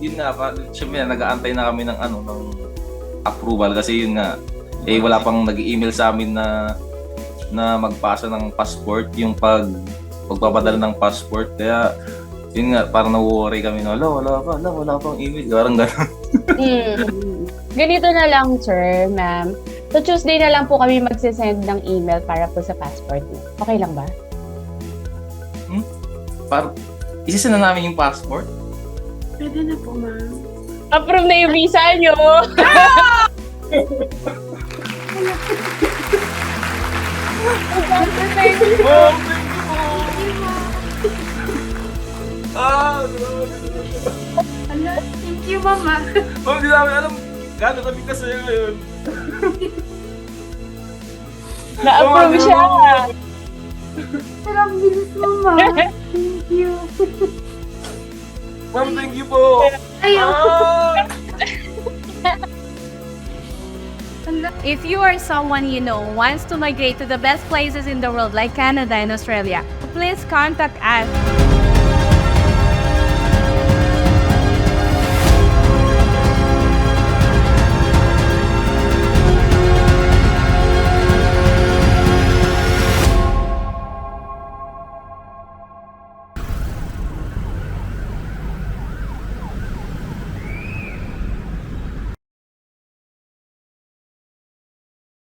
yun nga, syempre nag-aantay na kami ng ng approval kasi yun nga, wala pang nag-email sa amin na magpasa ng passport, yung pagpapadala ng passport. Kaya yun nga, parang na-worry kami na, wala pang email, parang gano'n. Ganito na lang, sir, ma'am. So, Tuesday na lang po kami magsisend ng email para po sa passport niyo. Okay lang ba? Isisend na namin yung passport? Pwede na po, ma'am. Approve na yung visa niyo! Ma'am, thank you po! Ala, thank you, mama. Ma'am, di namin alam gano'n kami kasaya ngayon. Na-approve siya! Sarap bilis, mama. Thank you. Ma'am, thank you po! Ayaw. If you are someone you know wants to migrate to the best places in the world like Canada and Australia, please contact us.